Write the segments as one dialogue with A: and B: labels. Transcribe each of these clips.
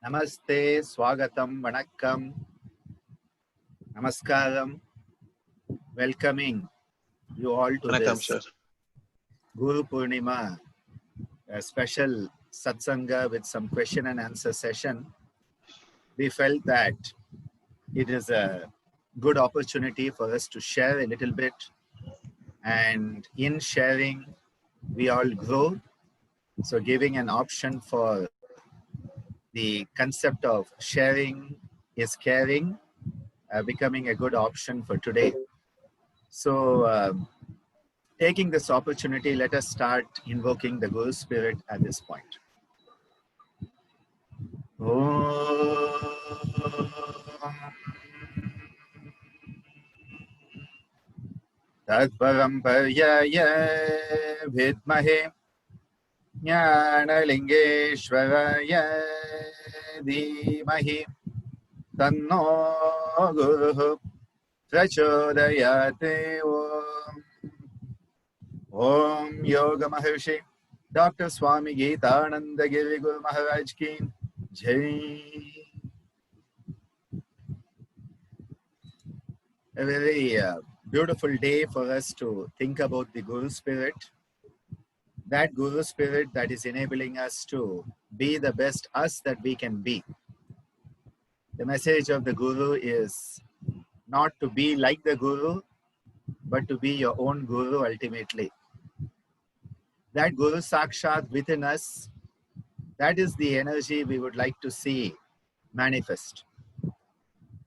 A: Namaste, Swagatam, Vanakkam, Namaskaram, welcoming you all to
B: Vanakkam,
A: this
B: sir.
A: Guru Purnima, a special satsanga with some question and answer session. We felt that it is a good opportunity for us to share a little bit, and in sharing, we all grow. So, giving an option for the concept of sharing is caring, becoming a good option for today. So, taking this opportunity, let us start invoking the Guru Spirit at this point. Tadvaram Paryaya Vidmahe Jnanalingeshwaraya Dhimahi Tanno Guruh Prachodayate Om Yoga Maharishi Dr. Swami Geetananda Giri Guru Maharaj Ki Jai. A very beautiful day for us to think about the Guru Spirit. That Guru Spirit that is enabling us to be the best us that we can be. The message of the Guru is not to be like the Guru, but to be your own Guru ultimately. That Guru Sakshat within us, that is the energy we would like to see manifest.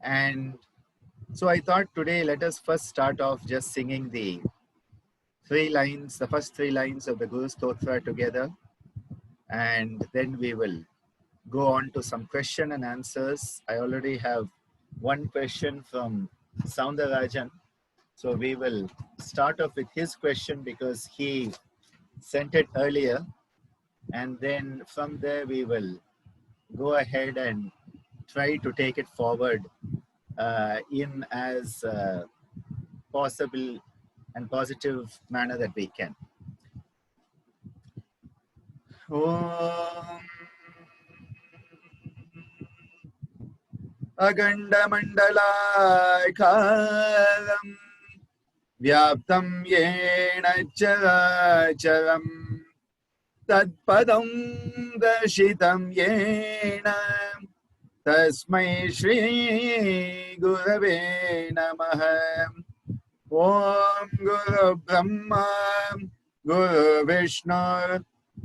A: And so I thought today, let us first start off just singing the first three lines of the Guru Stotra together. And then we will go on to some question and answers. I already have one question from Soundarajan. So we will start off with his question because he sent it earlier. And then from there, we will go ahead and try to take it forward in as possible and positive manner that we can. Om Agandamandalakaram Vyaptam Yena Characharam Tadpadam Dashitam Yena Tasmai Shri Gurave Namaha Om Guru Brahma Guru Vishnu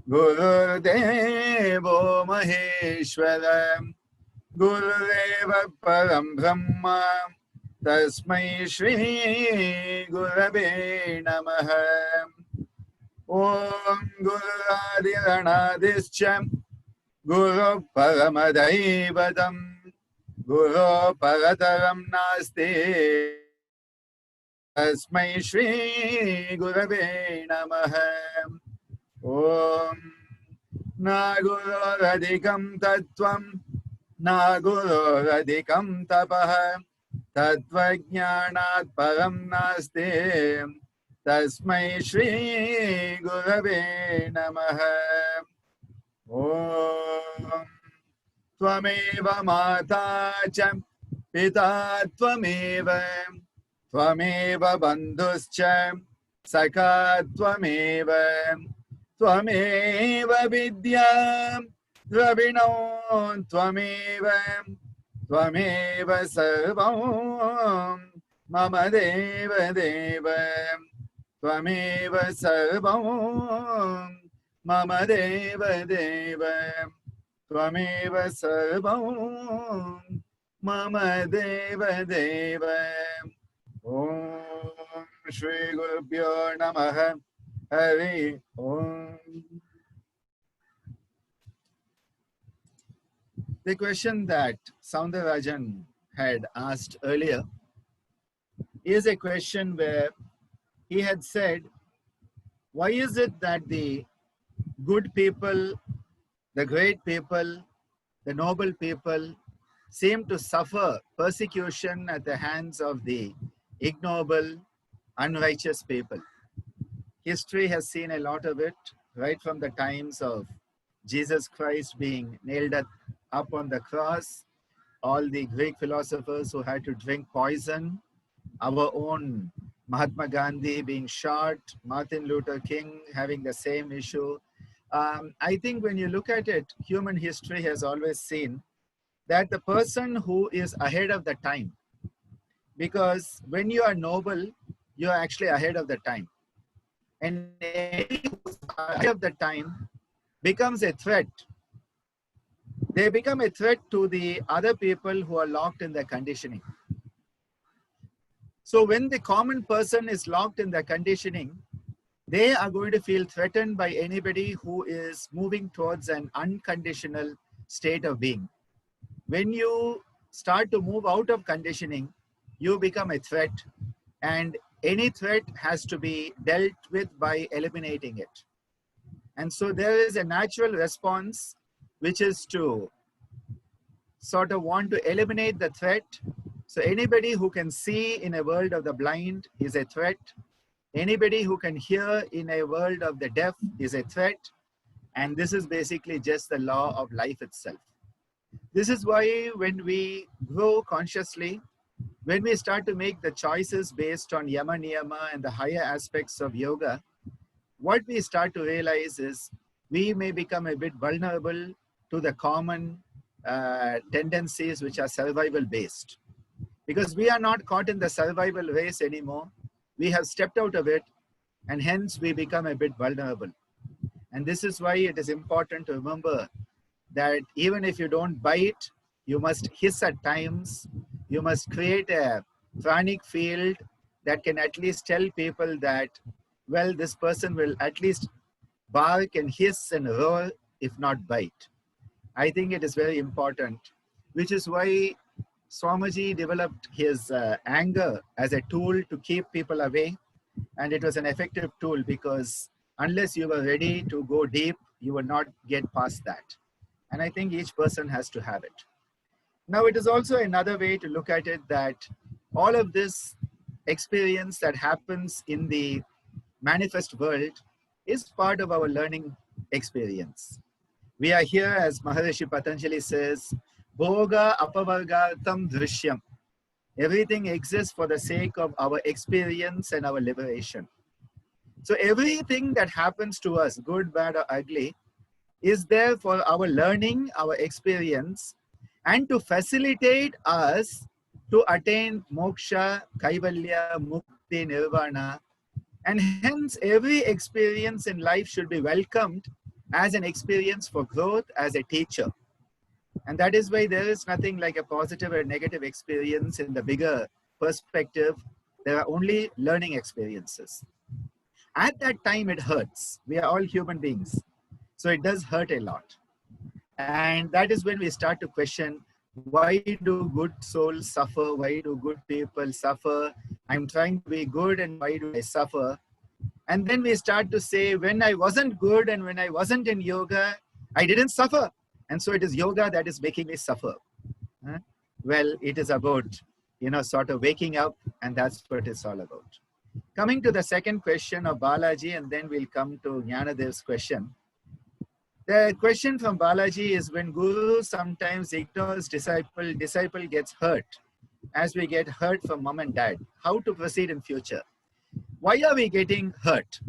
A: Guru Devo Maheshwara Gurudeva Param Brahma Tasmai Shri Gurave Namaha Om Guru Adiranadischa Guru Paramadaivatam Guru Parataram Nasti Tasmai Shri Gurave Namaha Om Nagurodhikam Tattvam Nagurodhikam Tapaha Tattvajnanat Param Nasti Tasmai Shri Gurave Namaha Om Tvameva Mata Cha Pita Tvameva Tvameva Bandhuscha Saka Tvameva Tvameva Vidya Rabino Tvameva Sarvam Mama Deva Deva Tvameva Sarvam Mama Deva Deva Tvameva Sarvam Mama Deva Deva Om Shri Gurubhyo Namaha Hari Om. The question that Soundarajan had asked earlier is a question where he had said, why is it that the good people, the great people, the noble people seem to suffer persecution at the hands of the ignoble, unrighteous people? History has seen a lot of it, right from the times of Jesus Christ being nailed at up on the cross, all the Greek philosophers who had to drink poison, our own Mahatma Gandhi being shot, Martin Luther King having the same issue. I think when you look at it, human history has always seen that the person who is ahead of the time, because when you are noble, you are actually ahead of the time. And any who's ahead of the time becomes a threat. They become a threat to the other people who are locked in their conditioning. So when the common person is locked in their conditioning, they are going to feel threatened by anybody who is moving towards an unconditional state of being. When you start to move out of conditioning, you become a threat, and any threat has to be dealt with by eliminating it. And so there is a natural response, which is to sort of want to eliminate the threat. So anybody who can see in a world of the blind is a threat. Anybody who can hear in a world of the deaf is a threat. And this is basically just the law of life itself. This is why when we grow consciously, when we start to make the choices based on yama niyama and the higher aspects of yoga, what we start to realize is we may become a bit vulnerable to the common tendencies which are survival based. Because we are not caught in the survival race anymore. We have stepped out of it, and hence we become a bit vulnerable. And this is why it is important to remember that even if you don't bite, you must hiss at times. You must create a pranic field that can at least tell people that, well, this person will at least bark and hiss and roar, if not bite. I think it is very important, which is why Swamiji developed his anger as a tool to keep people away. And it was an effective tool because unless you were ready to go deep, you will not get past that. And I think each person has to have it. Now, it is also another way to look at it that all of this experience that happens in the manifest world is part of our learning experience. We are here, as Maharishi Patanjali says, Bhoga apavargatam drishyam. Everything exists for the sake of our experience and our liberation. So everything that happens to us, good, bad, or ugly, is there for our learning, our experience, and to facilitate us to attain moksha, kaivalya, mukti, nirvana. And hence, every experience in life should be welcomed as an experience for growth, as a teacher. And that is why there is nothing like a positive or negative experience in the bigger perspective. There are only learning experiences. At that time, it hurts. We are all human beings. So it does hurt a lot. And that is when we start to question, why do good souls suffer? Why do good people suffer? I'm trying to be good, and why do I suffer? And then we start to say, when I wasn't good and when I wasn't in yoga, I didn't suffer. And so it is yoga that is making me suffer. Well, it is about, sort of waking up, and that's what it's all about. Coming to the second question of Balaji, and then we'll come to Jnanadev's question. The question from Balaji is, when Guru sometimes ignores disciple, disciple gets hurt, as we get hurt from mom and dad. How to proceed in future? Why are we getting hurt?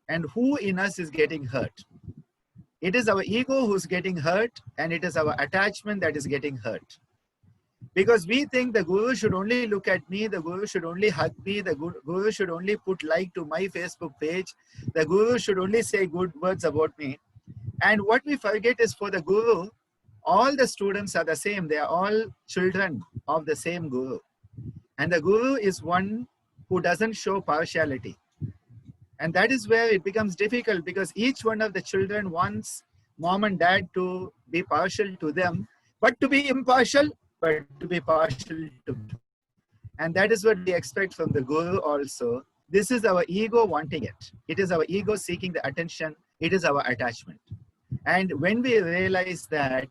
A: And who in us is getting hurt? It is our ego who's getting hurt, and it is our attachment that is getting hurt. Because we think the Guru should only look at me, the Guru should only hug me, the Guru should only put like to my Facebook page, the Guru should only say good words about me. And what we forget is, for the Guru, all the students are the same. They are all children of the same Guru. And the Guru is one who doesn't show partiality. And that is where it becomes difficult, because each one of the children wants mom and dad to be partial to them, but to be impartial, but to be partial to them. And that is what we expect from the Guru also. This is our ego wanting it. It is our ego seeking the attention. It is our attachment. And when we realize that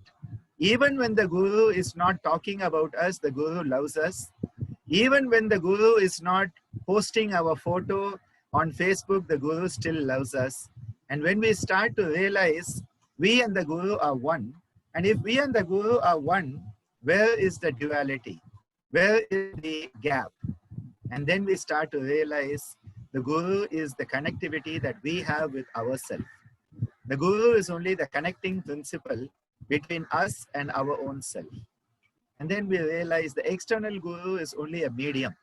A: even when the Guru is not talking about us, the Guru loves us. Even when the Guru is not posting our photo on Facebook, the Guru still loves us. And when we start to realize we and the Guru are one, And if we and the Guru are one, where is the duality? Where is the gap? And then we start to realize the Guru is the connectivity that we have with ourselves. The Guru is only the connecting principle between us and our own self. And then we realize the external Guru is only a medium.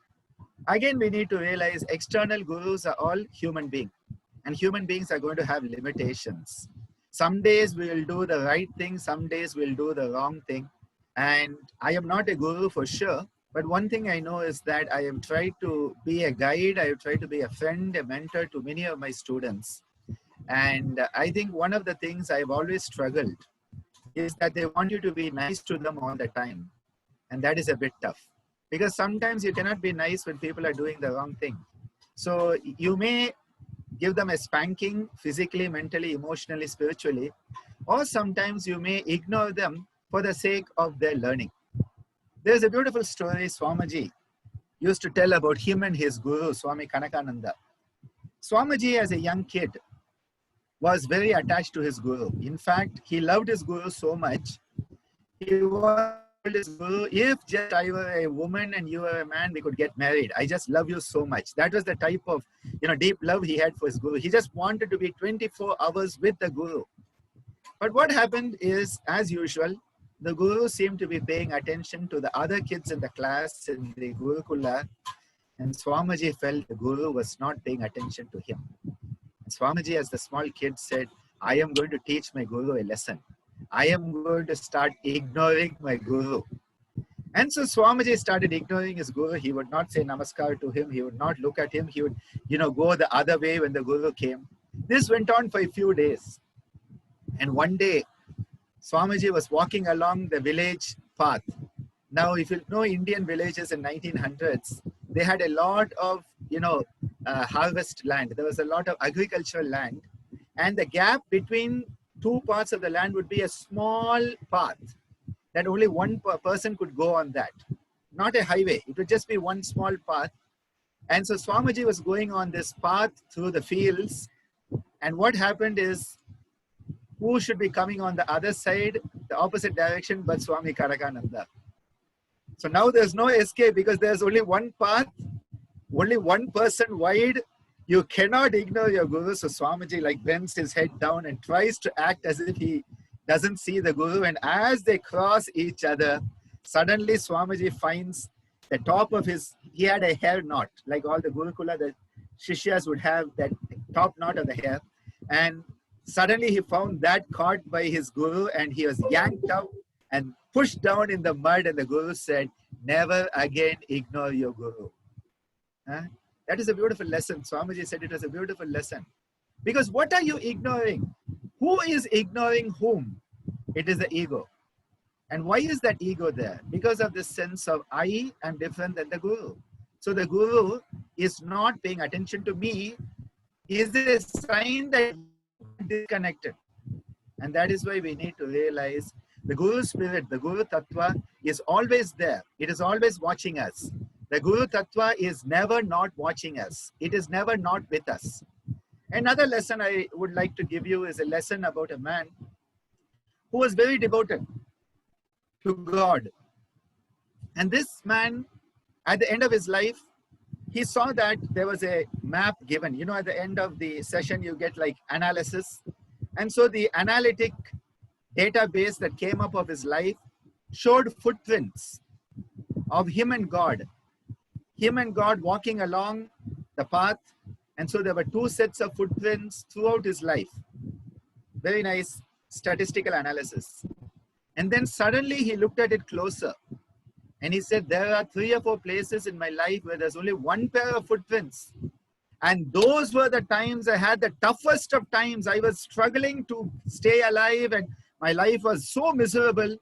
A: Again, we need to realize external Gurus are all human beings. And human beings are going to have limitations. Some days we will do the right thing, some days we'll do the wrong thing. And I am not a Guru for sure, but one thing I know is that I have tried to be a guide, I have tried to be a friend, a mentor to many of my students. And I think one of the things I've always struggled is that they want you to be nice to them all the time. And that is a bit tough. Because sometimes you cannot be nice when people are doing the wrong thing. So you may give them a spanking physically, mentally, emotionally, spiritually, or sometimes you may ignore them for the sake of their learning. There's a beautiful story Swamiji used to tell about him and his guru, Swami Kanakananda. Swamiji, as a young kid, was very attached to his guru. In fact, he loved his guru so much, he was his guru, if just I were a woman and you were a man, we could get married. I just love you so much. That was the type of deep love he had for his guru. He just wanted to be 24 hours with the guru. But what happened is, as usual, the guru seemed to be paying attention to the other kids in the class in the Gurukula, and Swamiji felt the guru was not paying attention to him. And Swamiji, as the small kid, said, I am going to teach my guru a lesson. I am going to start ignoring my guru. And so Swamiji started ignoring his guru. He would not say namaskar to him. He would not look at him. He would, go the other way when the guru came. This went on for a few days. And one day, Swamiji was walking along the village path. Now, if you know Indian villages in 1900s, they had a lot of, harvest land. There was a lot of agricultural land. And the gap between two parts of the land would be a small path that only one person could go on that. Not a highway. It would just be one small path. And so Swamiji was going on this path through the fields. And what happened is, who should be coming on the other side, the opposite direction, but Swami Kanakananda. So now there's no escape because there's only one path, only one person wide. You cannot ignore your guru. So Swamiji bends his head down and tries to act as if he doesn't see the guru. And as they cross each other, suddenly Swamiji finds the top of he had a hair knot, like all the Gurukula, the Shishyas would have that top knot of the hair. And suddenly he found that caught by his guru and he was yanked up and pushed down in the mud. And the guru said, never again ignore your guru. Huh? That is a beautiful lesson. Swamiji said it was a beautiful lesson. Because what are you ignoring? Who is ignoring whom? It is the ego. And why is that ego there? Because of this sense of I am different than the guru. So the guru is not paying attention to me is a sign that disconnected. And that is why we need to realize the Guru spirit, the Guru Tattva is always there. It is always watching us. The Guru Tattva is never not watching us. It is never not with us. Another lesson I would like to give you is a lesson about a man who was very devoted to God. And this man, at the end of his life, he saw that there was a map given. At the end of the session, you get analysis. And so the analytic database that came up of his life showed footprints of him and God. Him and God walking along the path. And so there were two sets of footprints throughout his life. Very nice statistical analysis. And then suddenly he looked at it closer. And he said, there are 3 or 4 places in my life where there's only one pair of footprints. And those were the times I had the toughest of times. I was struggling to stay alive and my life was so miserable.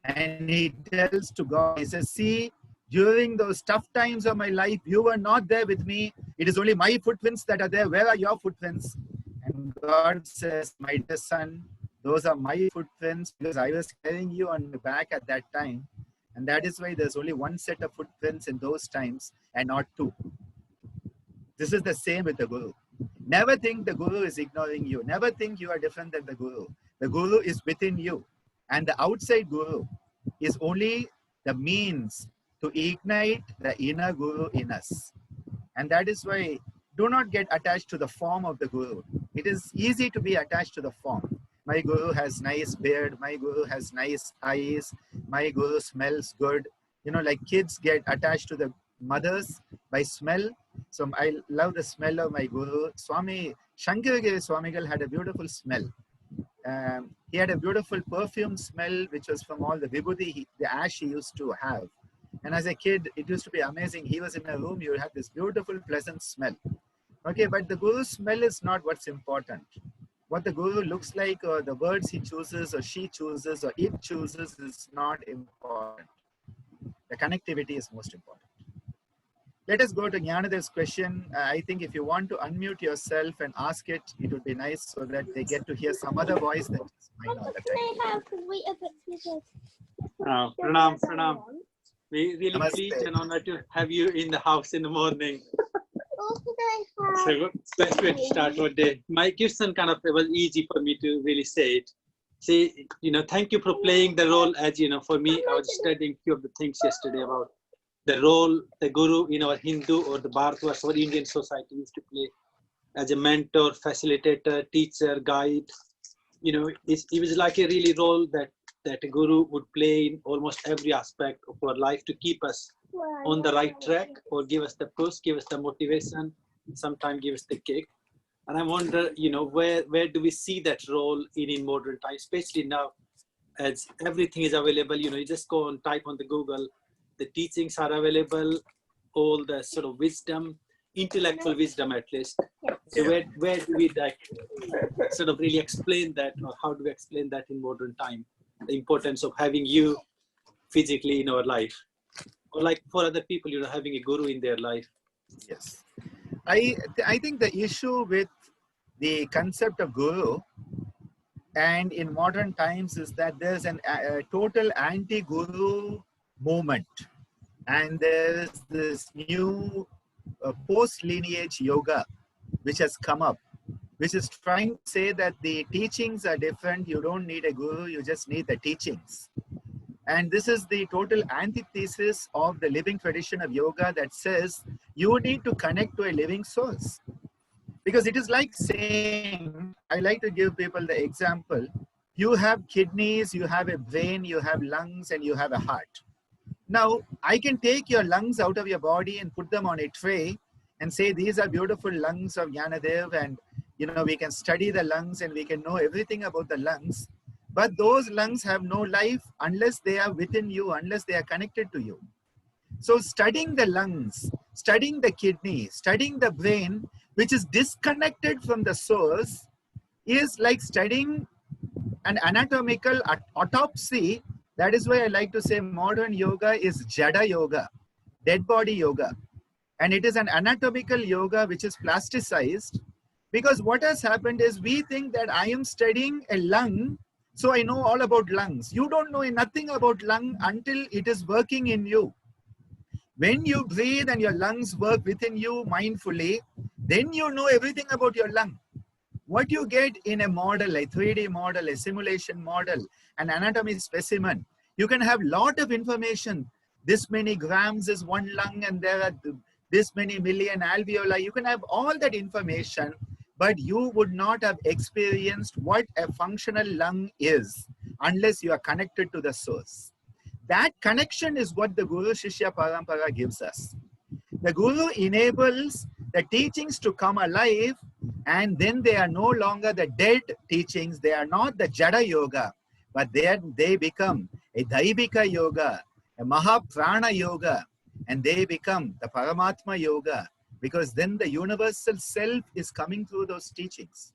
A: And he tells to God, he says, see, during those tough times of my life, you were not there with me. It is only my footprints that are there. Where are your footprints? And God says, my dear son, those are my footprints because I was carrying you on my back at that time. And that is why there's only one set of footprints in those times and not 2. This is the same with the Guru. Never think the Guru is ignoring you. Never think you are different than the Guru. The Guru is within you. And the outside guru is only the means to ignite the inner guru in us. And that is why do not get attached to the form of the guru. It is easy to be attached to the form. My guru has nice beard, my guru has nice eyes, my guru smells good. You know, like kids get attached to the mothers by smell. So I love the smell of my guru. Swami Shankaragiri Swamigal had a beautiful smell. He had a beautiful perfume smell, which was from all the vibhuti, the ash he used to have. And as a kid, it used to be amazing. He was in a room, you have this beautiful, pleasant smell. Okay, but the guru's smell is not what's important. What the guru looks like, or the words he chooses, or she chooses, or it chooses is not important. The connectivity is most important. Let us go to Jnanadev's question. I think if you want to unmute yourself and ask it, it would be nice so that they get to hear some other voice that is mine all the time.
B: Pranam. We really
A: Namaste.
B: pleased and honored to have you in the house in the morning. So best way to start our day. My question kind of, it was easy for me to really say it. See, thank you for playing the role. As for me, I was studying a few of the things yesterday about the role the guru in our Hindu or the Bharatvarsha or Indian society used to play as a mentor, facilitator, teacher, guide. It was like a really role that a guru would play in almost every aspect of our life to keep us on the right track, or give us the push, give us the motivation, sometimes give us the kick. And I wonder, where do we see that role in modern times, especially now as everything is available. You just go and type on the Google, the teachings are available, all the sort of wisdom, intellectual wisdom at least. So where do we sort of really explain that, or how do we explain that in modern time? The importance of having you physically in our life, or like for other people, having a guru in their life.
A: Yes. I think the issue with the concept of guru and in modern times is that there's a total anti-guru movement, and there's this new post-lineage yoga which has come up, which is trying to say that the teachings are different. You don't need a guru, you just need the teachings. And this is the total antithesis of the living tradition of yoga that says you need to connect to a living source. Because it is like saying, I like to give people the example, you have kidneys, you have a brain, you have lungs, and you have a heart. Now, I can take your lungs out of your body and put them on a tray and say, these are beautiful lungs of Jnanadev, and we can study the lungs and we can know everything about the lungs. But those lungs have no life unless they are within you, unless they are connected to you. So studying the lungs, studying the kidney, studying the brain, which is disconnected from the source, is like studying an anatomical autopsy. That is why I like to say modern yoga is Jada yoga, dead body yoga. And it is an anatomical yoga which is plasticized, because what has happened is we think that I am studying a lung, so I know all about lungs. You don't know nothing about lung until it is working in you. When you breathe and your lungs work within you mindfully, then you know everything about your lung. What you get in a model, a 3D model, a simulation model, an anatomy specimen, you can have lot of information. This many grams is one lung and there are this many million alveoli. You can have all that information, but you would not have experienced what a functional lung is unless you are connected to the source. That connection is what the Guru Shishya Parampara gives us. The Guru enables the teachings to come alive, and then they are no longer the dead teachings. They are not the Jada Yoga, but they become a Daibika Yoga, a Mahaprana Yoga, and they become the Paramatma Yoga, because then the universal self is coming through those teachings.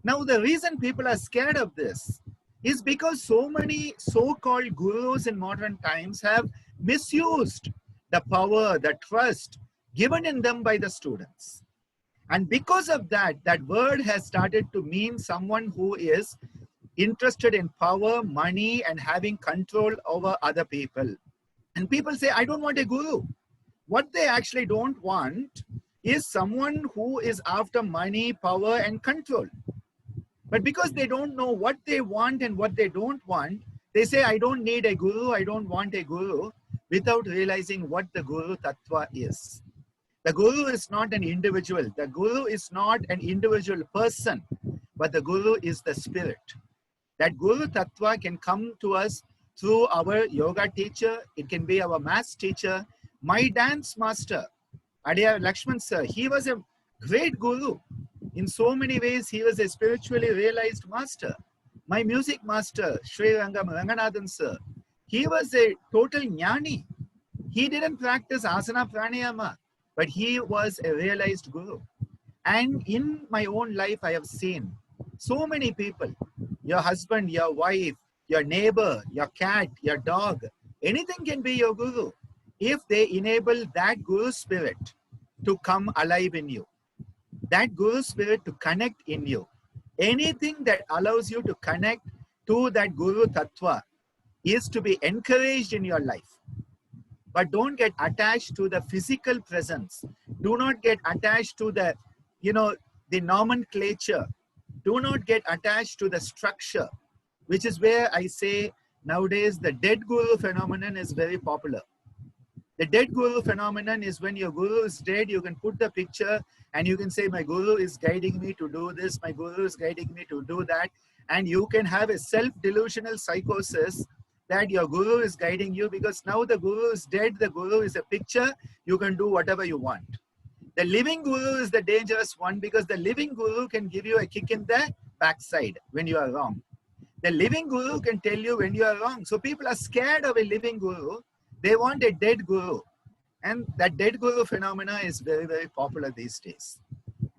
A: Now, the reason people are scared of this is because so many so-called gurus in modern times have misused the power, the trust given in them by the students. And because of that, that word has started to mean someone who is interested in power, money, and having control over other people. And people say, I don't want a guru. What they actually don't want is someone who is after money, power, and control. But because they don't know what they want and what they don't want, they say, I don't need a guru, I don't want a guru, without realizing what the guru tattva is. The guru is not an individual. The guru is not an individual person, but the guru is the spirit. That guru tattva can come to us through our yoga teacher. It can be our maths teacher. My dance master, Adya Lakshman sir, he was a great guru. In so many ways, he was a spiritually realized master. My music master, Sri Rangam Ranganathan sir, he was a total jnani. He didn't practice asana pranayama, but he was a realized guru. And in my own life, I have seen so many people, your husband, your wife, your neighbor, your cat, your dog, anything can be your guru if they enable that guru spirit to come alive in you, that guru spirit to connect in you. Anything that allows you to connect to that guru tattva is to be encouraged in your life. But don't get attached to the physical presence. Do not get attached to the, the nomenclature. Do not get attached to the structure, which is where I say nowadays the dead guru phenomenon is very popular. The dead guru phenomenon is when your guru is dead, you can put the picture and you can say, my guru is guiding me to do this, my guru is guiding me to do that. And you can have a self-delusional psychosis that your guru is guiding you, because now the guru is dead, the guru is a picture, you can do whatever you want. The living guru is the dangerous one, because the living guru can give you a kick in the backside when you are wrong. The living guru can tell you when you are wrong. So people are scared of a living guru. They want a dead guru. And that dead guru phenomena is very, very popular these days.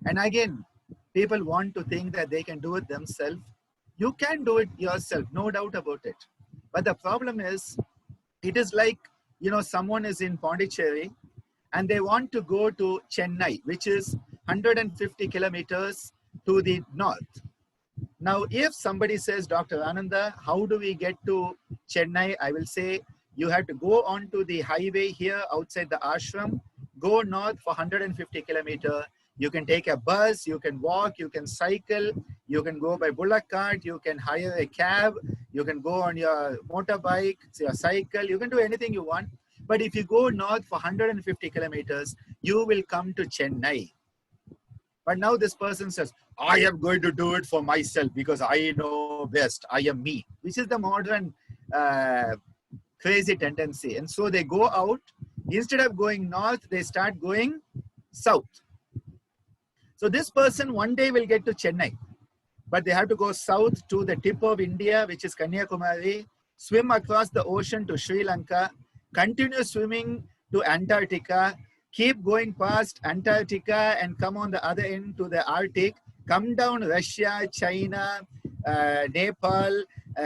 A: And again, people want to think that they can do it themselves. You can do it yourself, no doubt about it. But the problem is, it is like, someone is in Pondicherry and they want to go to Chennai, which is 150 kilometers to the north. Now, if somebody says, Dr. Ananda, how do we get to Chennai? I will say, you have to go onto the highway here outside the ashram, go north for 150 kilometers. You can take a bus, you can walk, you can cycle, you can go by bullock cart, you can hire a cab, you can go on your motorbike, your cycle, you can do anything you want. But if you go north for 150 kilometers, you will come to Chennai. But now this person says, I am going to do it for myself because I know best, I am me, which is the modern crazy tendency. And so they go out, instead of going north, they start going south. So this person one day will get to Chennai, but they have to go south to the tip of India, which is Kanyakumari, swim across the ocean to Sri Lanka, continue swimming to Antarctica, keep going past Antarctica and come on the other end to the Arctic, come down Russia, China, Nepal,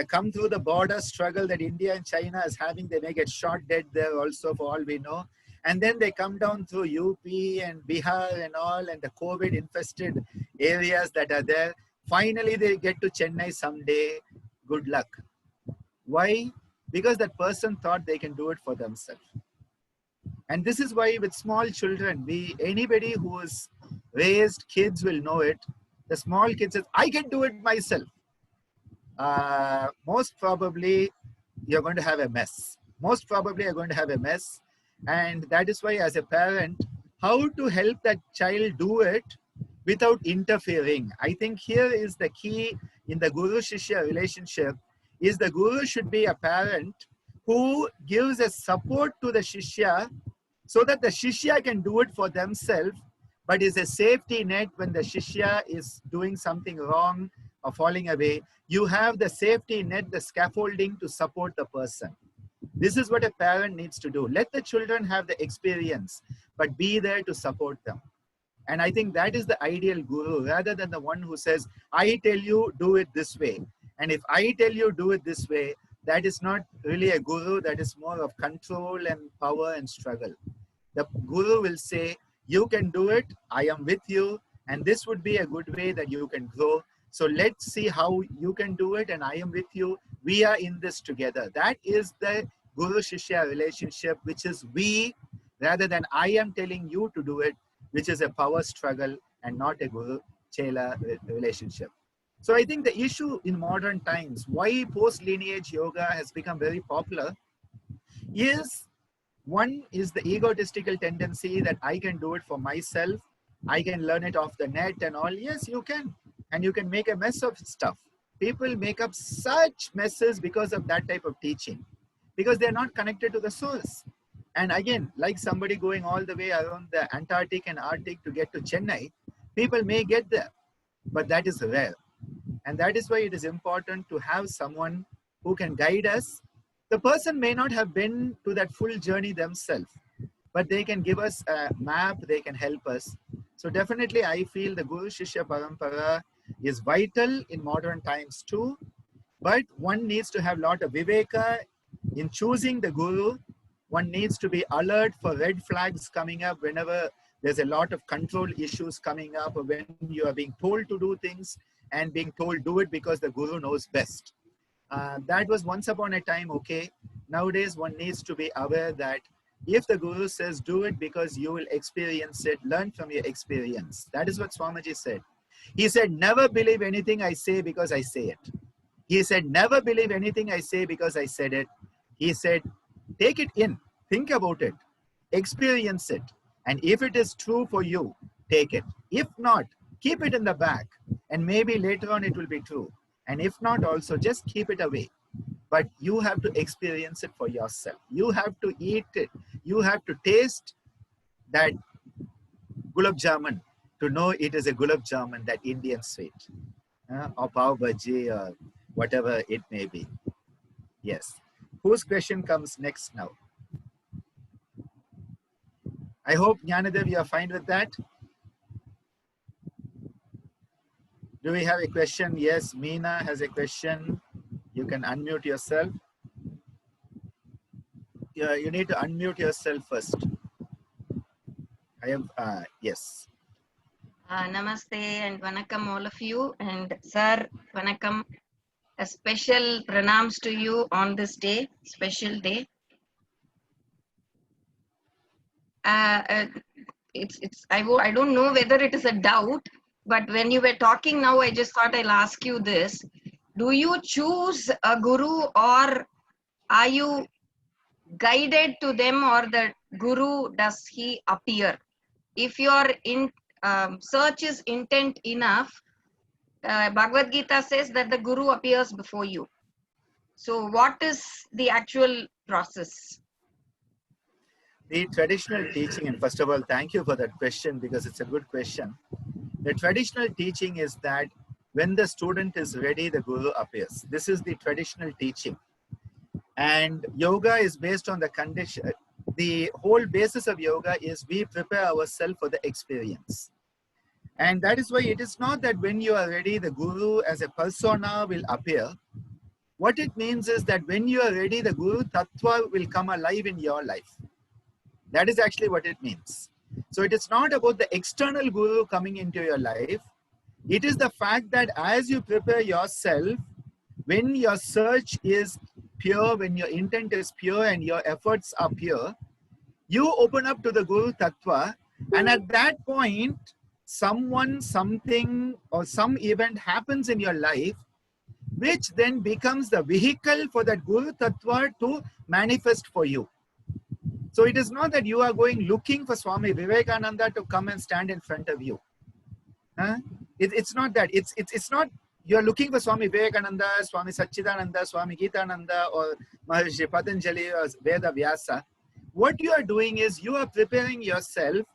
A: come through the border struggle that India and China is having. They may get shot dead there also, for all we know. And then they come down through UP and Bihar and all, and the COVID infested areas that are there. Finally, they get to Chennai someday. Good luck. Why? Because that person thought they can do it for themselves. And this is why with small children, anybody who is raised kids will know it. The small kid says, I can do it myself. Most probably you're going to have a mess. Most probably you're going to have a mess. And that is why, as a parent, how to help that child do it without interfering. I think here is the key in the Guru-Shishya relationship, is the Guru should be a parent who gives a support to the Shishya so that the Shishya can do it for themselves, but is a safety net when the Shishya is doing something wrong or falling away. You have the safety net, the scaffolding to support the person. This is what a parent needs to do. Let the children have the experience, but be there to support them. And I think that is the ideal guru, rather than the one who says, I tell you, do it this way. And if I tell you, do it this way, that is not really a guru. That is more of control and power and struggle. The guru will say, you can do it. I am with you. And this would be a good way that you can grow. So let's see how you can do it. And I am with you. We are in this together. That is the Guru-Shishya relationship, which is we, rather than I am telling you to do it, which is a power struggle and not a Guru-Chela relationship. So I think the issue in modern times, why post-lineage yoga has become very popular, is one is the egotistical tendency that I can do it for myself. I can learn it off the net and all. Yes, you can. And you can make a mess of stuff. People make up such messes because of that type of teaching, because they're not connected to the source. And again, like somebody going all the way around the Antarctic and Arctic to get to Chennai, people may get there, but that is rare. And that is why it is important to have someone who can guide us. The person may not have been to that full journey themselves, but they can give us a map, they can help us. So definitely I feel the Guru Shishya Parampara is vital in modern times too, but one needs to have a lot of viveka in choosing the Guru. One needs to be alert for red flags coming up whenever there's a lot of control issues coming up, or when you are being told to do things and being told do it because the Guru knows best. That was once upon a time okay. Nowadays one needs to be aware that if the Guru says do it because you will experience it, learn from your experience. That is what Swamiji said. He said, never believe anything I say because I say it. He said, never believe anything I say because I said it. He said, take it in, think about it, experience it. And if it is true for you, take it. If not, keep it in the back. And maybe later on it will be true. And if not also, just keep it away. But you have to experience it for yourself. You have to eat it. You have to taste that gulab jamun to know it is a gulab jamun, that Indian sweet, or pav bhaji, or whatever it may be. Yes. Whose question comes next now? I hope, Jnanadev, you are fine with that. Do we have a question? Yes, Meena has a question. You can unmute yourself. You need to unmute yourself first. I am, yes.
C: Namaste and Vanakkam all of you. And Sir, Vanakkam, a special pranams to you on this day, special day. I don't know whether it is a doubt, but when you were talking now, I just thought I'll ask you this. Do you choose a guru, or are you guided to them, or the guru, does he appear? If your search is intent enough, Bhagavad Gita says that the guru appears before you. So what is the actual process?
A: The traditional teaching, and first of all, thank you for that question because it's a good question. The traditional teaching is that when the student is ready, the guru appears. This is the traditional teaching. And yoga is based on the condition. The whole basis of yoga is we prepare ourselves for the experience. And that is why it is not that when you are ready, the guru as a persona will appear. What it means is that when you are ready, the guru tattva will come alive in your life. That is actually what it means. So it is not about the external guru coming into your life. It is the fact that as you prepare yourself, when your search is pure, when your intent is pure and your efforts are pure, you open up to the Guru Tattva, and at that point, someone, something, or some event happens in your life, which then becomes the vehicle for that Guru Tattva to manifest for you. So it is not that you are going looking for Swami Vivekananda to come and stand in front of you. It's not that. It's not you are looking for Swami Vivekananda, Swami Satchidananda, Swami Gitananda, or Maharishi Patanjali, or Veda Vyasa. What you are doing is you are preparing yourself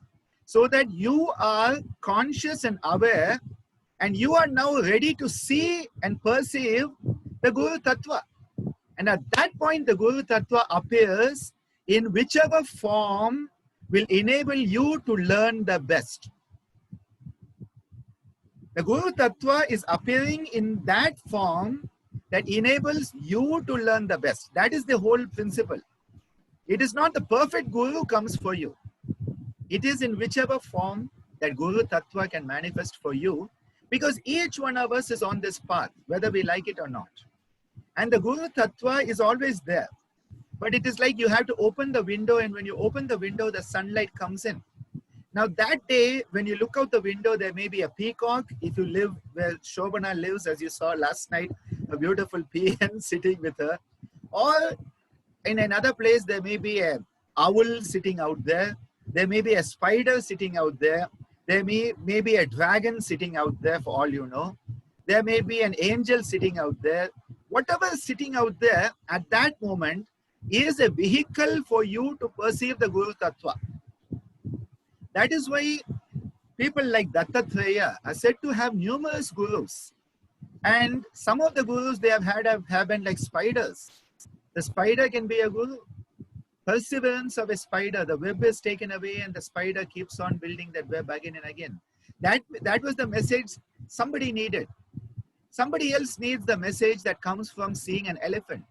A: so that you are conscious and aware, and you are now ready to see and perceive the Guru Tattva. And at that point, the Guru Tattva appears in whichever form will enable you to learn the best. The Guru Tattva is appearing in that form that enables you to learn the best. That is the whole principle. It is not the perfect Guru comes for you. It is in whichever form that Guru Tattva can manifest for you, because each one of us is on this path, whether we like it or not. And the Guru Tattva is always there. But it is like you have to open the window, and when you open the window, the sunlight comes in. Now that day, when you look out the window, there may be a peacock. If you live where Shobana lives, as you saw last night, a beautiful peon sitting with her. Or in another place, there may be a owl sitting out there. There may be a spider sitting out there. There may be a dragon sitting out there, for all you know. There may be an angel sitting out there. Whatever is sitting out there at that moment is a vehicle for you to perceive the Guru Tattva. That is why people like Dattatreya are said to have numerous gurus. And some of the gurus they have been like spiders. The spider can be a guru. Perseverance of a spider. The web is taken away and the spider keeps on building that web again and again. That was the message somebody needed. Somebody else needs the message that comes from seeing an elephant.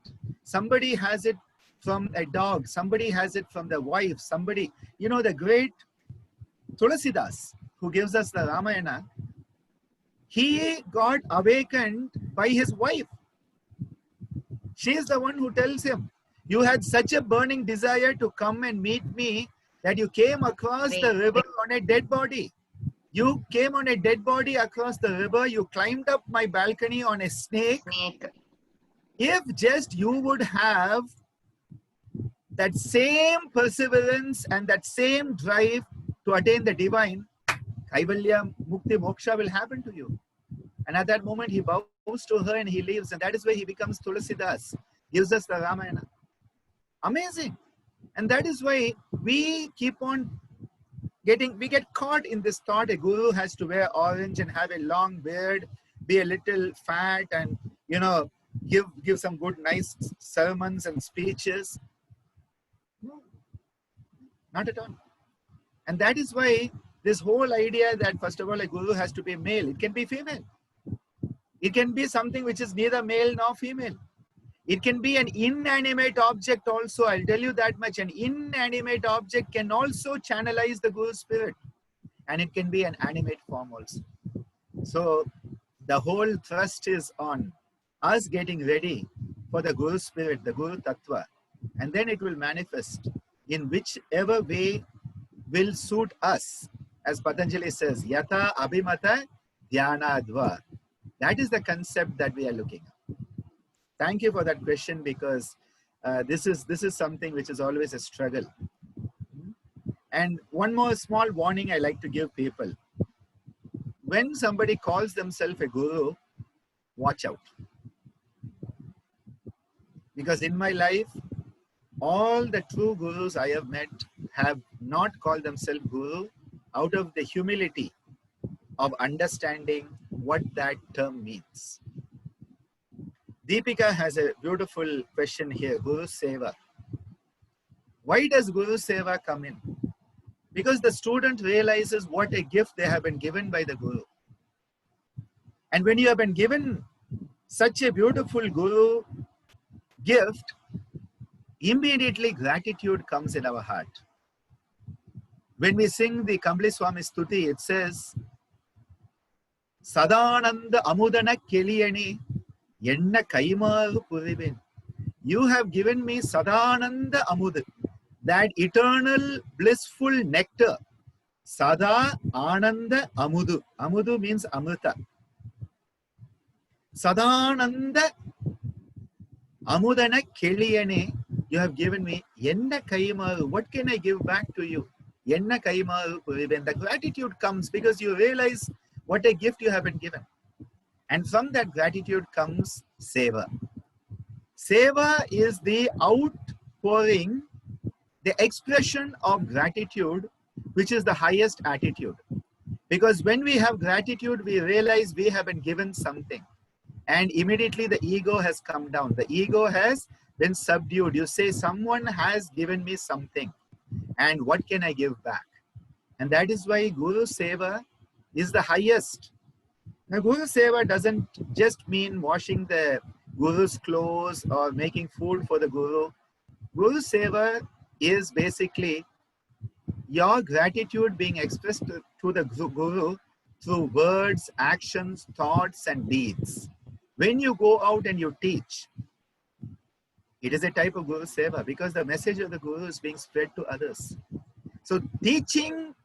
A: Somebody has it from a dog. Somebody has it from the wife. Somebody, you know, the great Tulasidas, who gives us the Ramayana, he got awakened by his wife. She is the one who tells him, you had such a burning desire to come and meet me that you came across the river on a dead body. You came on a dead body across the river. You climbed up my balcony on a snake. If just you would have that same perseverance and that same drive to attain the divine, Kaivalya, Mukti, Moksha will happen to you. And at that moment, he bows to her and he leaves. And that is why he becomes Tulasidas, gives us the Ramayana. Amazing. And that is why we keep on we get caught in this thought a guru has to wear orange and have a long beard, be a little fat and, you know, give some good, nice sermons and speeches. No, not at all. And that is why this whole idea that, first of all, a guru has to be male, it can be female. It can be something which is neither male nor female. It can be an inanimate object also. I'll tell you that much. An inanimate object can also channelize the Guru spirit. And it can be an animate form also. So the whole thrust is on us getting ready for the Guru spirit, the Guru Tattva. And then it will manifest in whichever way will suit us. As Patanjali says, Yata Abhimata Dhyanadva. That is the concept that we are looking at. Thank you for that question, because this is something which is always a struggle. And one more small warning I like to give people. When somebody calls themselves a guru, watch out. Because in my life, all the true gurus I have met have not called themselves guru out of the humility of understanding what that term means. Deepika has a beautiful question here, Guru Seva. Why does Guru Seva come in? Because the student realizes what a gift they have been given by the Guru. And when you have been given such a beautiful Guru gift, immediately gratitude comes in our heart. When we sing the Kambli Swami Stuti, it says, Sadananda Amudana Keliyani Yenna Kaimaru Puriven. You have given me Sadananda Amud, that eternal blissful nectar. Sada Ananda Amudu. Amudu means Amrita. Sadananda Amudana Keliyane, you have given me Yenna Kaimaru. What can I give back to you? Yenna Kaimaru Puriven. The gratitude comes because you realize what a gift you have been given. And from that gratitude comes Seva. Seva is the outpouring, the expression of gratitude, which is the highest attitude. Because when we have gratitude, we realize we have been given something. And immediately the ego has come down. The ego has been subdued. You say, someone has given me something. And what can I give back? And that is why Guru Seva is the highest. Now, Guru Seva doesn't just mean washing the Guru's clothes or making food for the Guru. Guru Seva is basically your gratitude being expressed to the Guru through words, actions, thoughts, and deeds. When you go out and you teach, it is a type of Guru Seva because the message of the Guru is being spread to others. So teaching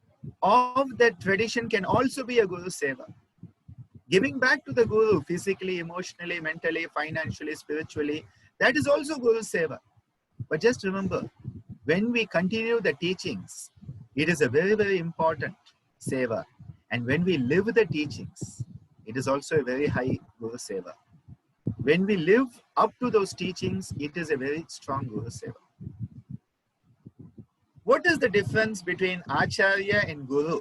A: of that tradition can also be a Guru Seva. Giving back to the Guru physically, emotionally, mentally, financially, spiritually, that is also Guru Seva. But just remember, when we continue the teachings, it is a very, very important Seva. And when we live the teachings, it is also a very high Guru Seva. When we live up to those teachings, it is a very strong Guru Seva. What is the difference between Acharya and Guru?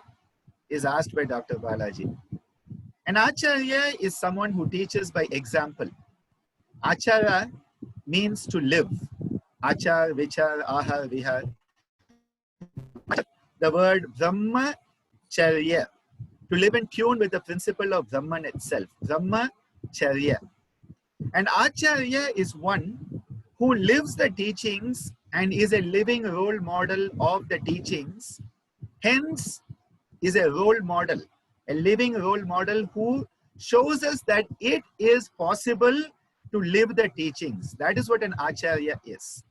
A: Is asked by Dr. Balaji. An Acharya is someone who teaches by example. Achara means to live. Achar, Vichar, Ahar, Vihar. The word Brahmacharya, to live in tune with the principle of Brahman itself. Brahmacharya. And Acharya is one who lives the teachings and is a living role model of the teachings. Hence, is a role model, a living role model who shows us that it is possible to live the teachings. That is what an Acharya is.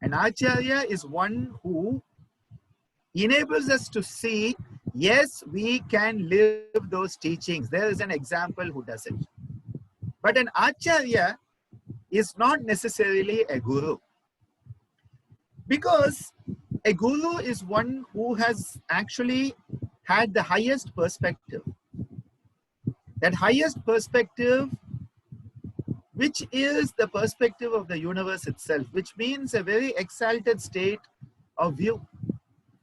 A: An Acharya is one who enables us to see, yes, we can live those teachings. There is an example who does it. But an Acharya is not necessarily a Guru. Because a Guru is one who has actually had the highest perspective. That highest perspective, which is the perspective of the universe itself, which means a very exalted state of view.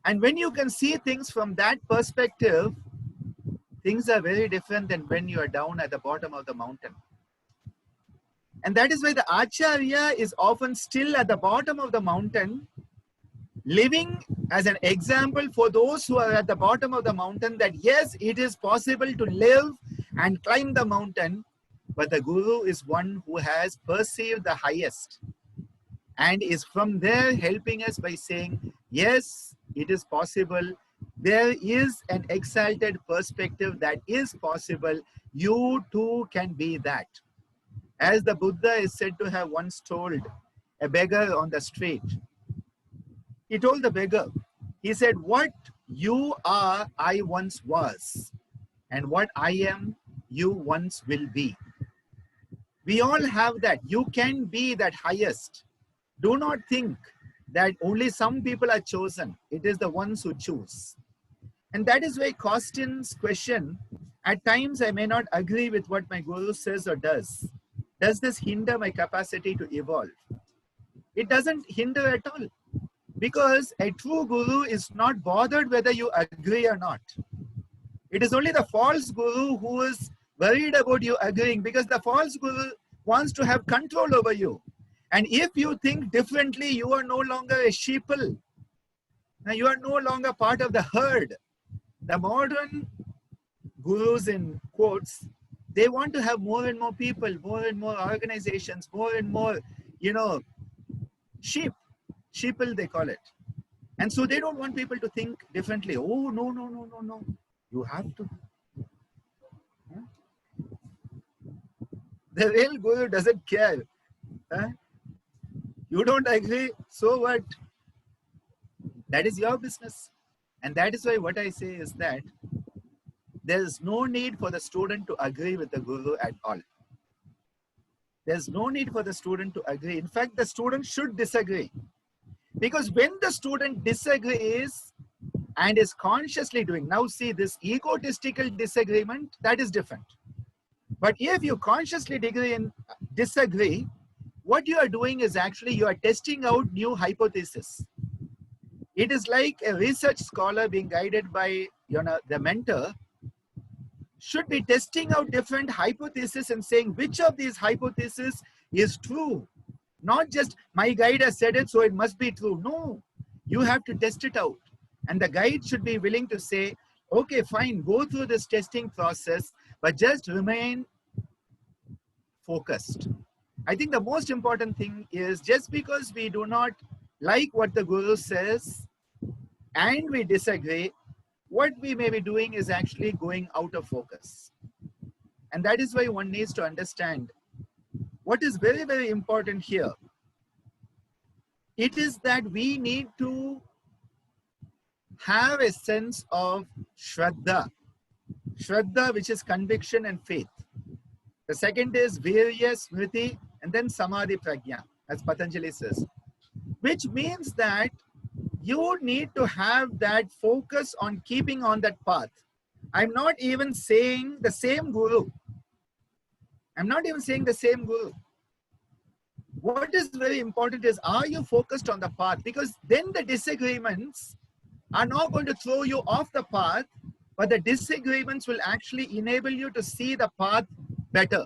A: And when you can see things from that perspective, things are very different than when you are down at the bottom of the mountain. And that is why the Acharya is often still at the bottom of the mountain, living as an example for those who are at the bottom of the mountain, that yes, it is possible to live and climb the mountain, but the Guru is one who has perceived the highest and is from there helping us by saying, yes, it is possible. There is an exalted perspective that is possible. You too can be that. As the Buddha is said to have once told a beggar on the street, he told the beggar, he said, what you are, I once was, and what I am, you once will be. We all have that. You can be that highest. Do not think that only some people are chosen. It is the ones who choose. And that is why Costin's question, at times I may not agree with what my Guru says or does. Does this hinder my capacity to evolve? It doesn't hinder at all. Because a true Guru is not bothered whether you agree or not. It is only the false Guru who is worried about you agreeing, because the false Guru wants to have control over you. And if you think differently, you are no longer a sheeple. Now you are no longer part of the herd. The modern Gurus, in quotes, they want to have more and more people, more and more organizations, more and more, sheep. Sheeple, they call it. And so they don't want people to think differently. Oh, no. You have to. Huh? The real Guru doesn't care. Huh? You don't agree, so what? That is your business. And that is why what I say is that there is no need for the student to agree with the Guru at all. There's no need for the student to agree. In fact, the student should disagree. Because when the student disagrees and is consciously doing, now see this egotistical disagreement, that is different. But if you consciously disagree, what you are doing is actually you are testing out new hypotheses. It is like a research scholar being guided by the mentor should be testing out different hypotheses and saying which of these hypotheses is true. Not just my guide has said it, so it must be true. No, you have to test it out. And the guide should be willing to say, okay, fine, go through this testing process, but just remain focused. I think the most important thing is just because we do not like what the Guru says and we disagree, what we may be doing is actually going out of focus. And that is why one needs to understand what is very, very important here. It is that we need to have a sense of Shraddha. Shraddha, which is conviction and faith. The second is Virya, Smriti, and then Samadhi Prajna, as Patanjali says. Which means that you need to have that focus on keeping on that path. I'm not even saying the same Guru. I'm not even saying the same Guru. What is very important is, are you focused on the path? Because then the disagreements are not going to throw you off the path, but the disagreements will actually enable you to see the path better.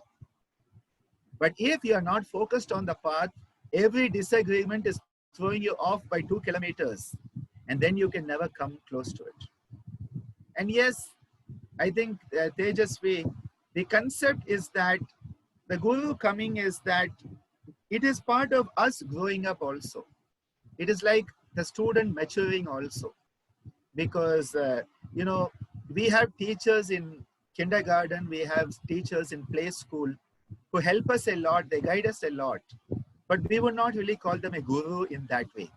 A: But if you are not focused on the path, every disagreement is throwing you off by 2 kilometers, and then you can never come close to it. And yes, I think Tejasvi, the concept is that the Guru coming is that it is part of us growing up also. It is like the student maturing also. Because, you know, we have teachers in kindergarten, we have teachers in play school who help us a lot, they guide us a lot. But we would not really call them a guru in that way.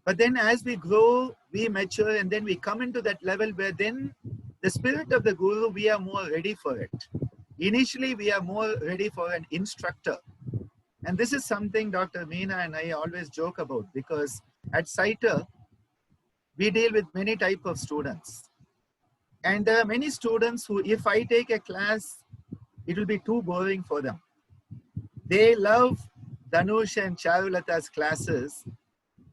A: But then as we grow, we mature, and then we come into that level where then the spirit of the guru, we are more ready for it. Initially, we are more ready for an instructor. And this is something Dr. Meena and I always joke about, because at SITER, we deal with many types of students. And there are many students who, if I take a class, it will be too boring for them. They love Dhanush and Charulata's classes.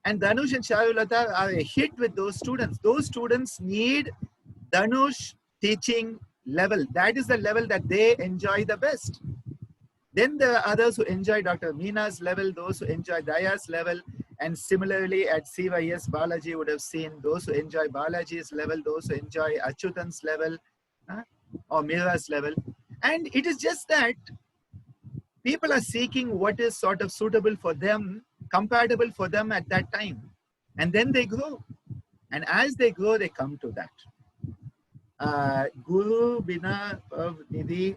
A: And Dhanush and Charulata are a hit with those students. Those students need Dhanush teaching level. That is the level that they enjoy the best. Then there are others who enjoy Dr. Meena's level, those who enjoy Daya's level. And similarly at CYS, Balaji would have seen those who enjoy Balaji's level, those who enjoy Achyutan's level, or Meera's level. And it is just that people are seeking what is sort of suitable for them, compatible for them at that time. And then they grow. And as they grow, they come to that. Guru Bina Nidhi,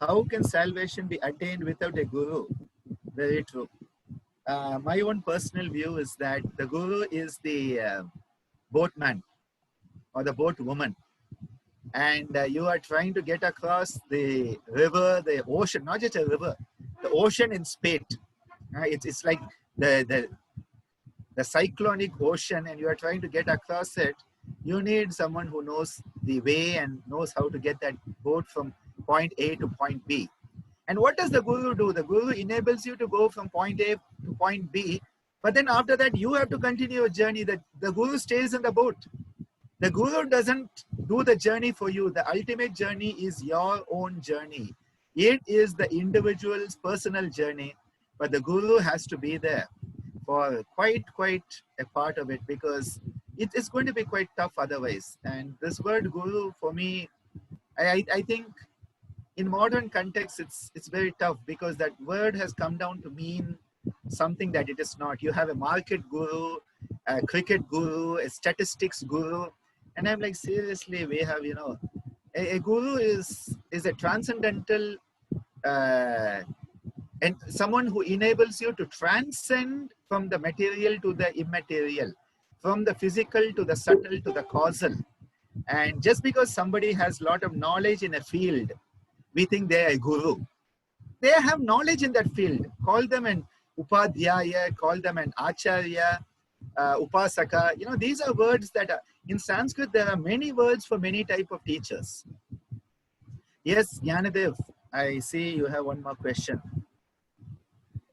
A: how can salvation be attained without a guru? Very true. My own personal view is that the guru is the boatman or the boat woman. And you are trying to get across the river, the ocean, not just a river, the ocean in spate. It's like the cyclonic ocean, and you are trying to get across it. You need someone who knows the way and knows how to get that boat from point A to point B. And what does the guru do? The guru enables you to go from point A to point B, but then after that, you have to continue your journey. The guru stays in the boat. The guru doesn't do the journey for you. The ultimate journey is your own journey. It is the individual's personal journey, but the guru has to be there for quite a part of it, because it is going to be quite tough otherwise. And this word guru, for me, I think in modern context, it's very tough, because that word has come down to mean something that it is not. You have a market guru, a cricket guru, a statistics guru. And I'm like, seriously, we have, you know, a guru is a transcendental, and someone who enables you to transcend from the material to the immaterial, from the physical to the subtle to the causal. And just because somebody has a lot of knowledge in a field, we think they are a guru. They have knowledge in that field. Call them an upadhyaya, call them an acharya, upasaka. You know, these are words that are, in Sanskrit, there are many words for many type of teachers. Yes, Jnanadev, I see you have one more question.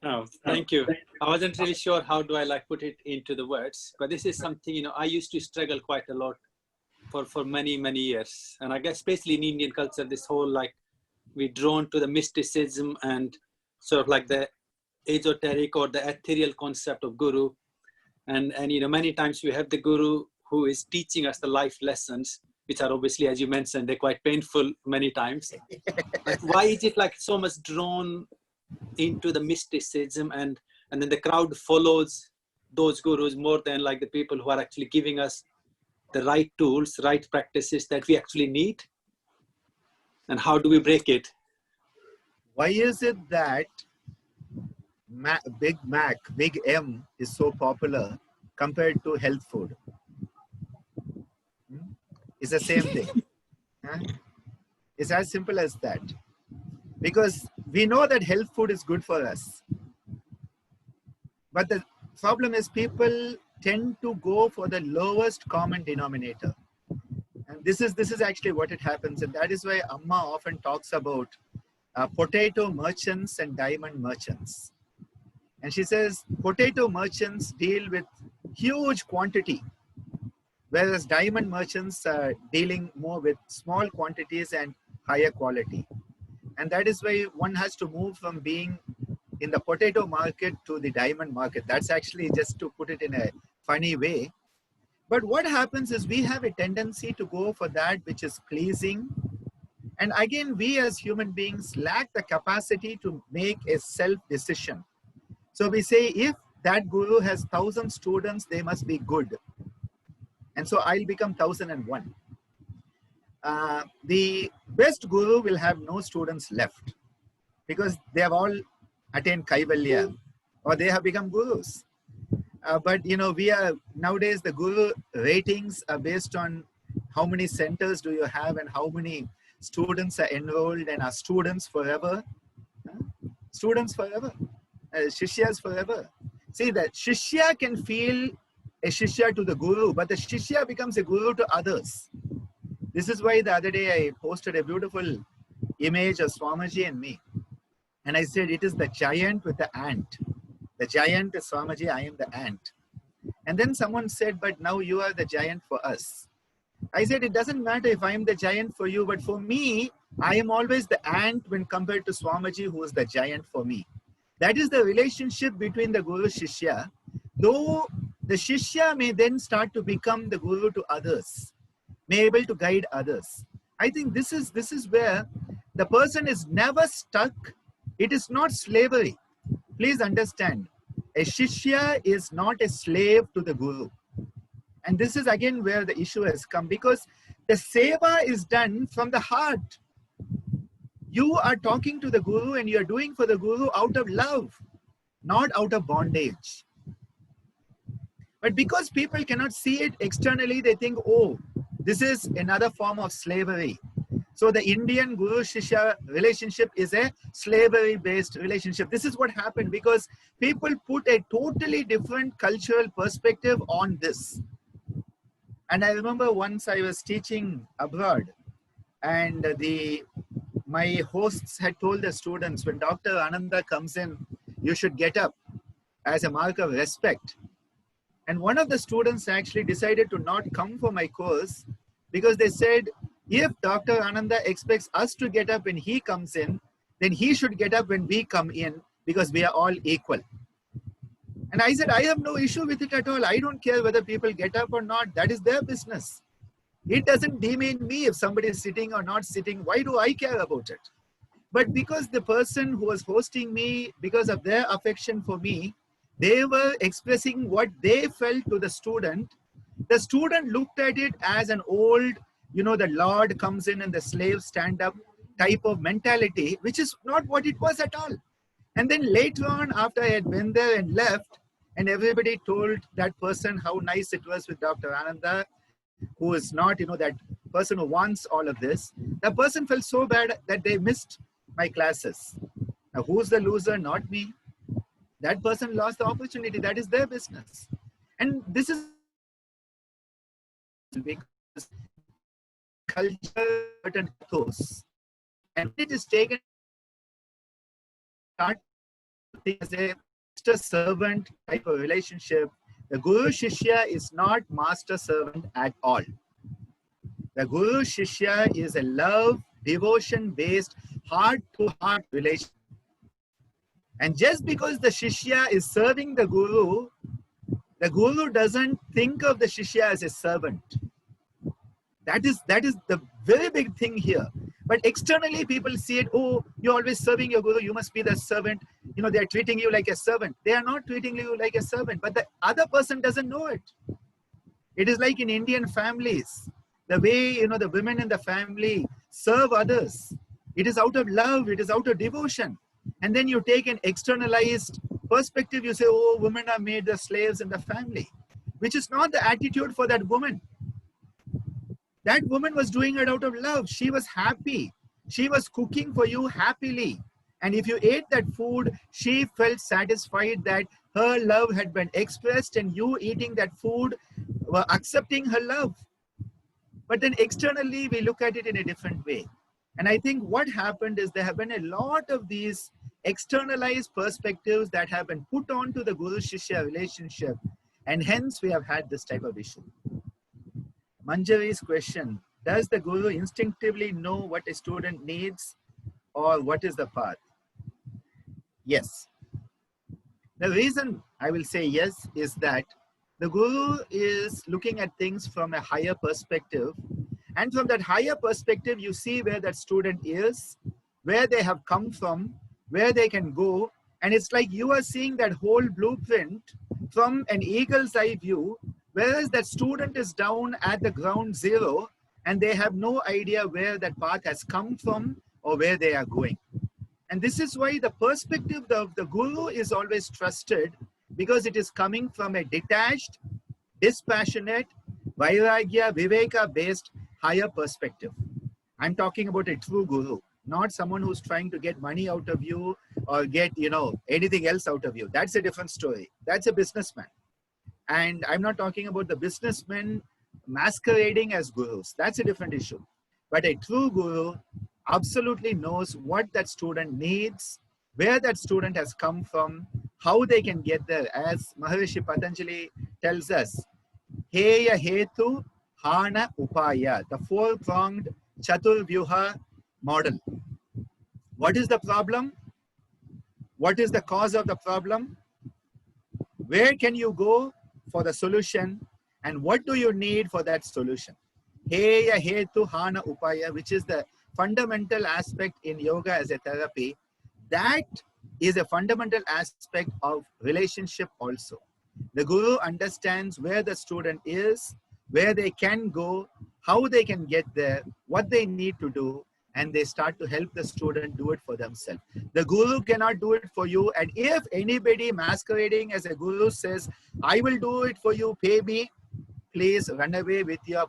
B: Oh, thank you. I wasn't really sure how do I put it into the words, but this is something, you know, I used to struggle quite a lot for many years. And I guess especially in Indian culture, this whole we're drawn to the mysticism and sort of the esoteric or the ethereal concept of guru. And you know, many times we have the guru who is teaching us the life lessons, which are obviously, as you mentioned, they're quite painful many times. But why is it so much drawn into the mysticism, and then the crowd follows those gurus more than the people who are actually giving us the right tools, right practices that we actually need? And how do we break it?
A: Why is it that Big Mac, Big M is so popular compared to health food? It's the same thing. Huh? It's as simple as that. Because we know that health food is good for us. But the problem is people tend to go for the lowest common denominator. And this is actually what it happens. And that is why Amma often talks about potato merchants and diamond merchants. And she says potato merchants deal with huge quantity, whereas diamond merchants are dealing more with small quantities and higher quality. And that is why one has to move from being in the potato market to the diamond market. That's actually just to put it in a funny way. But what happens is we have a tendency to go for that which is pleasing. And again, we as human beings lack the capacity to make a self-decision. So we say, if that guru has 1,000 students, they must be good. And so I'll become 1,001. The best guru will have no students left because they have all attained Kaivalya or they have become gurus. But you know, nowadays the guru ratings are based on how many centers do you have and how many students are enrolled and are students forever. Students forever. Shishyas forever. See, that Shishya can feel a Shishya to the Guru, but the Shishya becomes a Guru to others. This is why the other day I posted a beautiful image of Swamiji and me. And I said, it is the giant with the ant. The giant is Swamiji, I am the ant. And then someone said, but now you are the giant for us. I said, it doesn't matter if I am the giant for you, but for me, I am always the ant when compared to Swamiji, who is the giant for me. That is the relationship between the Guru Shishya. Though the Shishya may then start to become the Guru to others, may able to guide others. I think this is where the person is never stuck. It is not slavery. Please understand, a Shishya is not a slave to the Guru. And this is again where the issue has come, because the seva is done from the heart. You are talking to the Guru and you are doing for the Guru out of love, not out of bondage. But because people cannot see it externally, they think, oh, this is another form of slavery. So the Indian Guru-Shishya relationship is a slavery-based relationship. This is what happened because people put a totally different cultural perspective on this. And I remember once I was teaching abroad, and my hosts had told the students, when Dr. Ananda comes in, you should get up as a mark of respect. And one of the students actually decided to not come for my course because they said, if Dr. Ananda expects us to get up when he comes in, then he should get up when we come in because we are all equal. And I said, I have no issue with it at all. I don't care whether people get up or not. That is their business. It doesn't demean me if somebody is sitting or not sitting. Why do I care about it? But because the person who was hosting me, because of their affection for me, they were expressing what they felt to the student. The student looked at it as an old, you know, the Lord comes in and the slaves stand up type of mentality, which is not what it was at all. And then later on, after I had been there and left, and everybody told that person how nice it was with Dr. Ananda, who is not, you know, that person who wants all of this, that person felt so bad that they missed my classes. Now, who's the loser? Not me. That person lost the opportunity. That is their business. And this is because culture and ethos, and it is taken as a master-servant type of relationship. The Guru-Shishya is not master-servant at all. The Guru-Shishya is a love, devotion-based, heart-to-heart relationship. And just because the Shishya is serving the Guru doesn't think of the Shishya as a servant. That is the very big thing here. But externally, people see it, oh, you're always serving your Guru, you must be the servant. You know, they're treating you like a servant. They are not treating you like a servant, but the other person doesn't know it. It is like in Indian families, the way, you know, the women in the family serve others. It is out of love, it is out of devotion. And then you take an externalized perspective, you say, oh, women are made the slaves in the family, which is not the attitude for that woman. That woman was doing it out of love. She was happy. She was cooking for you happily. And if you ate that food, she felt satisfied that her love had been expressed and you eating that food were accepting her love. But then externally, we look at it in a different way. And I think what happened is there have been a lot of these externalized perspectives that have been put onto the Guru-Shishya relationship. And hence we have had this type of issue. Manjari's question, does the Guru instinctively know what a student needs or what is the path? Yes. The reason I will say yes is that the Guru is looking at things from a higher perspective. And from that higher perspective, you see where that student is, where they have come from, where they can go. And it's like you are seeing that whole blueprint from an eagle's eye view, whereas that student is down at the ground zero and they have no idea where that path has come from or where they are going. And this is why the perspective of the Guru is always trusted, because it is coming from a detached, dispassionate, Vairagya, Viveka based higher perspective. I'm talking about a true Guru, not someone who's trying to get money out of you or get, anything else out of you. That's a different story. That's a businessman. And I'm not talking about the businessmen masquerading as gurus. That's a different issue. But a true Guru absolutely knows what that student needs, where that student has come from, how they can get there. As Maharishi Patanjali tells us, Heya Hetu Hana Upaya, the four-pronged Chaturvyuha model. What is the problem? What is the cause of the problem? Where can you go for the solution? And what do you need for that solution? Heya Hetu Hana Upaya, which is the fundamental aspect in yoga as a therapy. That is a fundamental aspect of relationship also. The Guru understands where the student is, where they can go, how they can get there, what they need to do, and they start to help the student do it for themselves. The Guru cannot do it for you. And if anybody masquerading as a Guru says, I will do it for you, pay me, please run away with your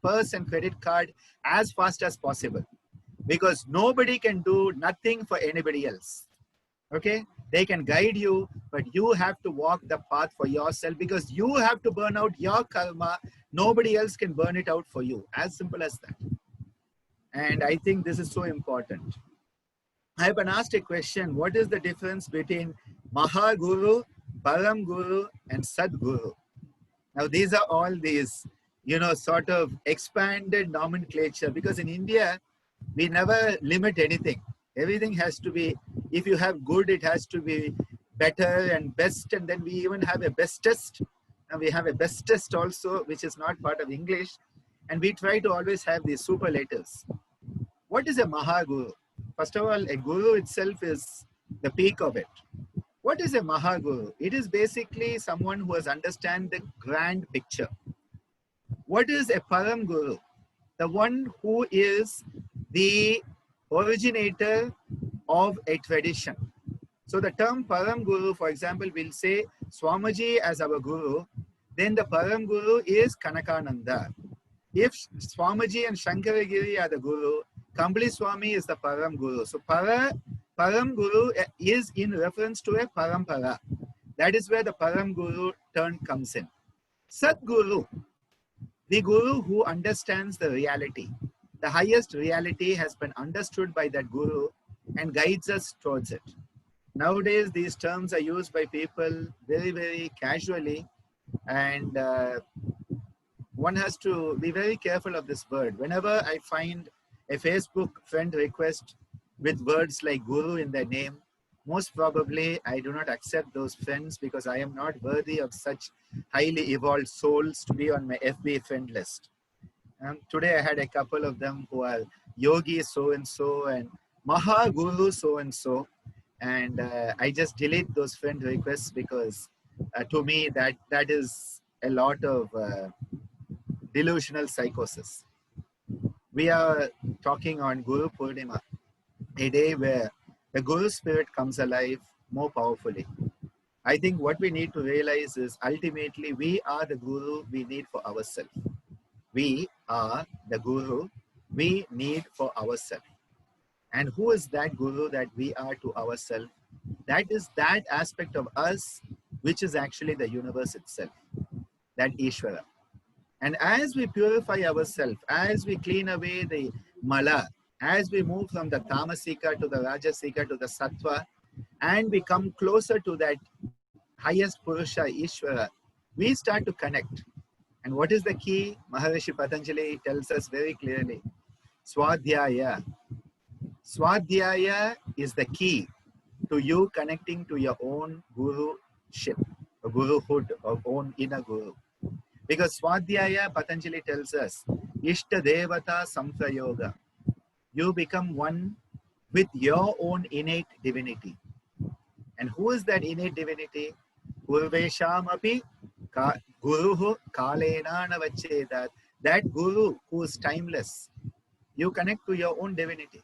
A: purse and credit card as fast as possible. Because nobody can do nothing for anybody else. Okay? They can guide you, but you have to walk the path for yourself, because you have to burn out your karma. Nobody else can burn it out for you. As simple as that. And I think this is so important. I have been asked a question, what is the difference between Mahaguru, Param Guru, and Sadguru? Now these are all these, sort of expanded nomenclature, because in India, we never limit anything. Everything has to be, if you have good, it has to be better and best. And then we even have a bestest. And we have a bestest also, which is not part of English. And we try to always have these superlatives. What is a Mahaguru? First of all, a Guru itself is the peak of it. What is a Mahaguru? It is basically someone who has understand the grand picture. What is a Param Guru? The one who is the originator of a tradition. So the term Param Guru, for example, will say Swamiji as our Guru, then the Param Guru is Kanakananda. If Swamiji and Shankaragiri are the Guru, Kambali Swami is the Param Guru. So Param Guru is in reference to a Parampara. That is where the Param Guru term comes in. Sadguru, the Guru who understands the reality. The highest reality has been understood by that Guru and guides us towards it. Nowadays, these terms are used by people very, very casually, and one has to be very careful of this word. Whenever I find a Facebook friend request with words like Guru in their name, most probably I do not accept those friends, because I am not worthy of such highly evolved souls to be on my FB friend list. Today I had a couple of them who are Yogi so-and-so and Mahaguru so-and-so. And I just delete those friend requests, because to me that is a lot of delusional psychosis. We are talking on Guru Purnima, a day where the Guru spirit comes alive more powerfully. I think what we need to realize is ultimately we are the Guru we need for ourselves. we are the guru we need for ourselves. And who is that guru that we are to ourselves? That is that aspect of us which is actually the universe itself, that Ishvara. And as we purify ourselves, as we clean away the mala, as we move from the tamasika to the rajasika to the sattva, and we come closer to that highest Purusha, Ishvara, we start to connect. And what is the key? Maharishi Patanjali tells us very clearly. Swadhyaya. Swadhyaya is the key to you connecting to your own guruship, or guruhood, or own inner guru. Because Swadhyaya, Patanjali tells us, Ishta Devata Samprayoga. You become one with your own innate divinity. And who is that innate divinity? Purvesham api guruhu kalena navachedat. That guru who is timeless. You connect to your own divinity.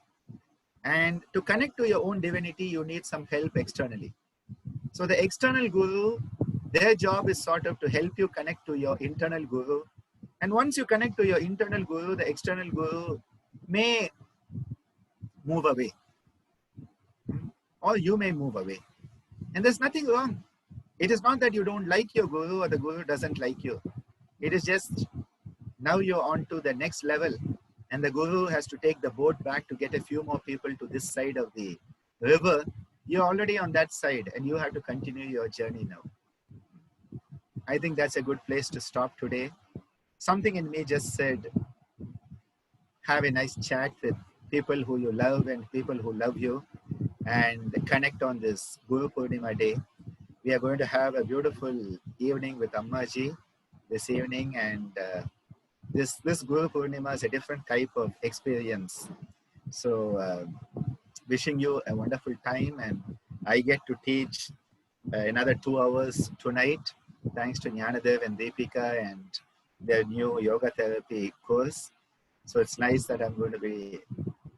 A: And to connect to your own divinity, you need some help externally. So the external guru, their job is sort of to help you connect to your internal guru. And once you connect to your internal guru, the external guru may move away. Or you may move away. And there's nothing wrong. It is not that you don't like your guru or the guru doesn't like you. It is just now you're on to the next level. And the guru has to take the boat back to get a few more people to this side of the river. You're already on that side and you have to continue your journey now. I think that's a good place to stop today. Something in me just said, have a nice chat with people who you love and people who love you, and connect on this Guru Purnima day. We are going to have a beautiful evening with Ammaji this evening, and this Guru Purnima is a different type of experience. So wishing you a wonderful time, and I get to teach another 2 hours tonight, thanks to Jnanadev and Deepika and their new yoga therapy course. So it's nice that I'm going to be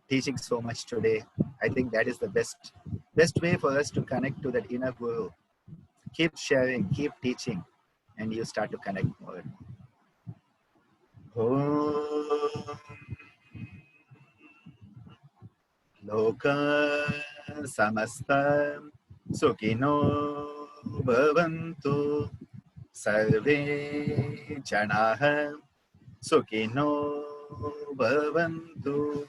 A: teaching so much today. I think that is the best way for us to connect to that inner guru. Keep sharing, keep teaching, and you start to connect more and more. Loka samasta sukhino bhavantu sarve janaha sukhino bhavantu.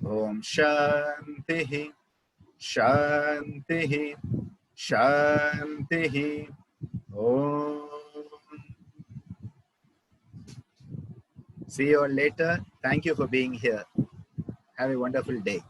A: Om Shantihi Shantihi Shantihi Om. See you all later. Thank you for being here. Have a wonderful day.